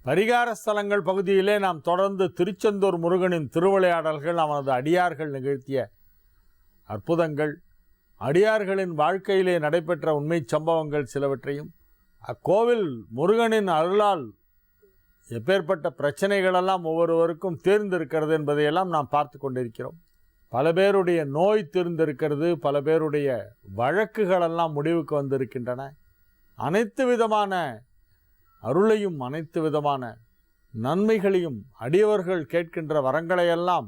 பரிகார ஸ்தலங்கள் பகுதியிலே நாம் தொடர்ந்து திருச்செந்தூர் முருகனின் திருவிளையாடல்கள், அவனது அடியார்கள் நிகழ்த்திய அற்புதங்கள், அடியார்களின் வாழ்க்கையிலே நடைபெற்ற உண்மை சம்பவங்கள் சிலவற்றையும், அக்கோவில் முருகனின் அருளால் எப்பேற்பட்ட பிரச்சனைகளெல்லாம் ஒவ்வொருவருக்கும் தீர்ந்திருக்கிறது என்பதையெல்லாம் நாம் பார்த்து கொண்டிருக்கிறோம். பல பேருடைய நோய் தீர்ந்திருக்கிறது, பல பேருடைய வழக்குகளெல்லாம் முடிவுக்கு வந்திருக்கின்றன. அனைத்து விதமான அருளையும் அனைத்து விதமான நன்மைகளையும் அடியவர்கள் கேட்கின்ற வரங்களையெல்லாம்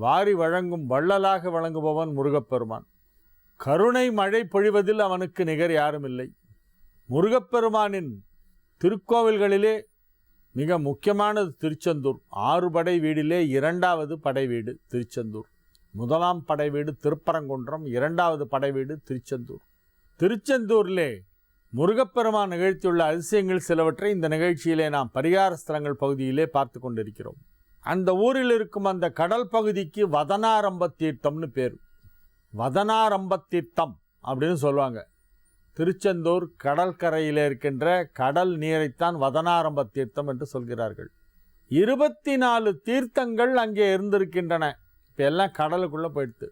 வாரி வழங்கும் வள்ளலாக வழங்குபவன் முருகப்பெருமான். கருணை மழை பொழிவதில் அவனுக்கு நிகர் யாரும் இல்லை. முருகப்பெருமானின் திருக்கோவில்களிலே மிக முக்கியமானது திருச்செந்தூர். 6 படை வீடிலே 2வது படை வீடு திருச்செந்தூர். 1ஆம் படை வீடு திருப்பரங்குன்றம், 2வது படை வீடு திருச்செந்தூர். திருச்செந்தூரிலே முருகப்பெருமான் நிகழ்த்தியுள்ள அதிசயங்கள் சிலவற்றை இந்த நிகழ்ச்சியிலே நாம் பரிகார ஸ்தலங்கள் பகுதியிலே பார்த்து கொண்டிருக்கிறோம். அந்த ஊரில் இருக்கும் அந்த கடல் பகுதிக்கு வதனாரம்ப தீர்த்தம்னு பேர். வதனாரம்ப தீர்த்தம் அப்படின்னு சொல்லுவாங்க. திருச்செந்தூர் கடற்கரையில் இருக்கின்ற கடல் நீரைத்தான் வதனாரம்ப தீர்த்தம் என்று சொல்கிறார்கள். 24 தீர்த்தங்கள் அங்கே இருந்திருக்கின்றன. இப்போ எல்லாம் கடலுக்குள்ளே போயிடுது.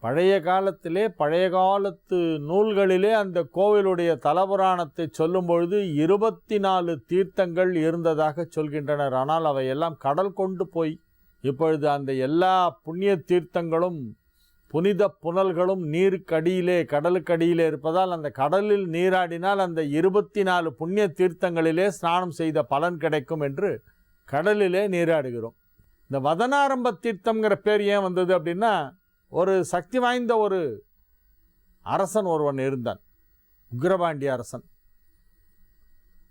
பழைய காலத்திலே, பழைய காலத்து நூல்களிலே அந்த கோவிலுடைய தலபுராணத்தை சொல்லும் பொழுது 24 தீர்த்தங்கள் இருந்ததாக சொல்கின்றனர். ஆனால் அவையெல்லாம் கடல் கொண்டு போய் இப்பொழுது அந்த எல்லா புண்ணிய தீர்த்தங்களும் புனித புனல்களும் நீருக்கடியிலே, கடலுக்கடியிலே இருப்பதால் அந்த கடலில் நீராடினால் அந்த 24 புண்ணிய தீர்த்தங்களிலே ஸ்நானம் செய்த பலன் கிடைக்கும் என்று கடலிலே நீராடுகிறோம். இந்த வதனாரம்ப தீர்த்தம்ங்கிற பேர் ஏன் வந்தது அப்படின்னா, ஒரு சக்தி வாய்ந்த ஒரு அரசன் ஒருவன் இருந்தான், உக்கிரபாண்டி அரசன்.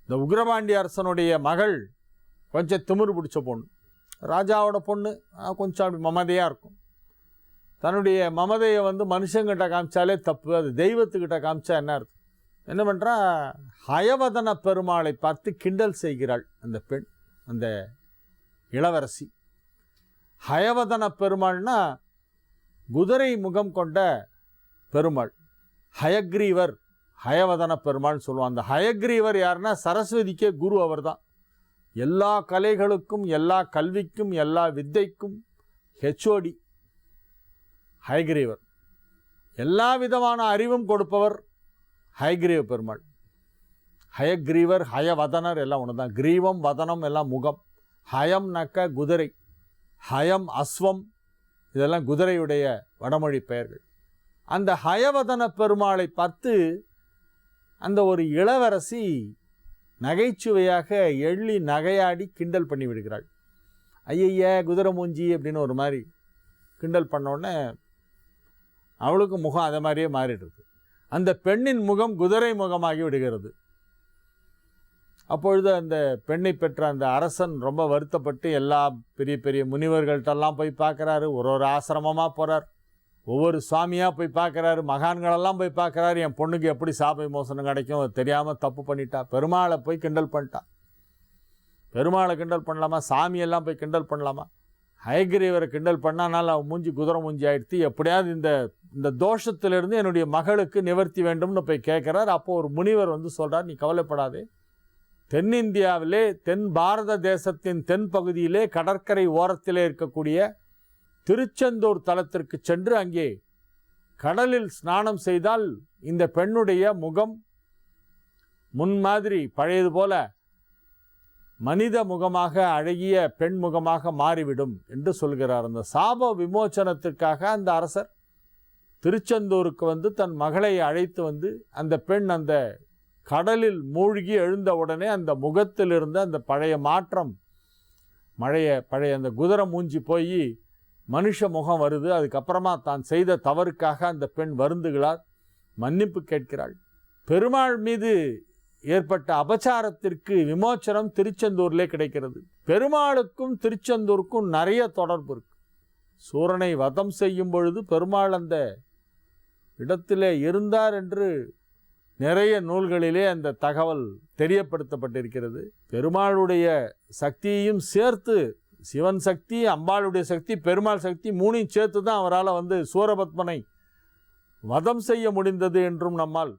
இந்த உக்கிரபாண்டி அரசனுடைய மகள் கொஞ்சம் திமிரு பிடிச்ச பொண்ணு. ராஜாவோட பொண்ணு கொஞ்சம் அப்படி மமதையாக இருக்கும். தன்னுடைய மமதையை மனுஷங்கிட்ட காமிச்சாலே தப்பு, அது தெய்வத்துக்கிட்ட காமிச்சா என்ன அர்த்தம்? என்ன பண்ணுறா, ஹயவதன பெருமாளை பார்த்து கிண்டல் செய்கிறாள் அந்த பெண், அந்த இளவரசி. ஹயவதன பெருமாள்னா குதிரை முகம் கொண்ட பெருமாள். ஹயக்ரீவர், ஹயவதன பெருமாள் சொல்லுவான். அந்த ஹயக்ரீவர் யாருன்னா சரஸ்வதிக்கே குரு அவர் தான். எல்லா கலைகளுக்கும், எல்லா கல்விக்கும், எல்லா வித்தைக்கும் ஹெச்ஓடி ஹயக்ரீவர். எல்லா விதமான அறிவும் கொடுப்பவர் ஹயக்ரீவ பெருமாள். ஹயக்ரீவர், ஹயவதனர் எல்லாம் ஒன்று தான். கிரீவம் வதனம் எல்லாம் முகம். ஹயம் நக்க குதிரை, ஹயம் அஸ்வம், இதெல்லாம் குதிரையுடைய வடமொழி பெயர்கள். அந்த ஹயவதன பெருமாளை பார்த்து அந்த ஒரு இளவரசி நகைச்சுவையாக எள்ளி நகையாடி கிண்டல் பண்ணி விடுகிறாள். ஐய குதிரை மூஞ்சி அப்படின்னு ஒரு மாதிரி கிண்டல் பண்ணோடனே அவளுக்கு முகம் அதை மாதிரியே மாறிடுது. அந்த பெண்ணின் முகம் குதிரை முகமாகி விடுகிறது. அப்பொழுது அந்த பெண்ணை பெற்ற அந்த அரசன் ரொம்ப வருத்தப்பட்டு எல்லா பெரிய பெரிய முனிவர்கள்ட்டெல்லாம் போய் பார்க்குறாரு. ஒரு ஆசிரமமாக போகிறார், ஒவ்வொரு சுவாமியாக போய் பார்க்குறாரு, மகான்களெல்லாம் போய் பார்க்குறாரு. என் பொண்ணுக்கு எப்படி சாப விமோசனம் கிடைக்கும், அது தெரியாமல் தப்பு பண்ணிட்டா. பெருமாளை போய் கிண்டல் பண்ணிட்டா. பெருமாளை கிண்டல் பண்ணலாமா, சாமியெல்லாம் போய் கிண்டல் பண்ணலாமா? ஹயக்ரீவரை கிண்டல் பண்ணானால் அவன் மூஞ்சி குதிரை மூஞ்சி ஆயிடுத்து. எப்படியாவது இந்த தோஷத்திலிருந்து என்னுடைய மகளுக்கு நிவர்த்தி வேண்டும்னு போய் கேட்குறார். அப்போது ஒரு முனிவர் சொல்கிறார், நீ கவலைப்படாதே, தென்னிந்தியாவிலே, தென் பாரத தேசத்தின் தென் பகுதியிலே கடற்கரை ஓரத்திலே இருக்கக்கூடிய திருச்செந்தூர் தலத்திற்கு சென்று அங்கே கடலில் ஸ்நானம் செய்தால் இந்த பெண்ணுடைய முகம் முன்மாதிரி பழையது போல மனித முகமாக, அழகிய பெண் முகமாக மாறிவிடும் என்று சொல்கிறார். அந்த சாப விமோச்சனத்திற்காக அந்த அரசர் திருச்செந்தூருக்கு தன் மகளை அழைத்து அந்த பெண் அந்த கடலில் மூழ்கி எழுந்த உடனே அந்த முகத்தில் இருந்த அந்த பழைய மாற்றம், பழைய அந்த குதிரை மூஞ்சி போய் மனுஷ முகம் வருது. அதுக்கப்புறமா தான் செய்த தவறுக்காக அந்த பெண் வருந்துகிறார், மன்னிப்பு கேட்கிறாள். பெருமாள் மீது ஏற்பட்ட அபச்சாரத்திற்கு விமோச்சனம் திருச்செந்தூர்லே கிடைக்கிறது. பெருமாளுக்கும் திருச்செந்தூருக்கும் நிறைய தொடர்பு இருக்கு. சூரனை வதம் செய்யும் பொழுது பெருமாள் அந்த இடத்திலே இருந்தார் என்று நிறைய நூல்களிலே அந்த தகவல் தெரியப்படுத்தப்பட்டிருக்கிறது. பெருமாளுடைய சக்தியையும் சேர்த்து, சிவன் சக்தி, அம்பாளுடைய சக்தி, பெருமாள் சக்தி, மூணையும் சேர்த்து தான் அவரால் சூரபத்மனை வதம் செய்ய முடிந்தது என்றும் நம்மால்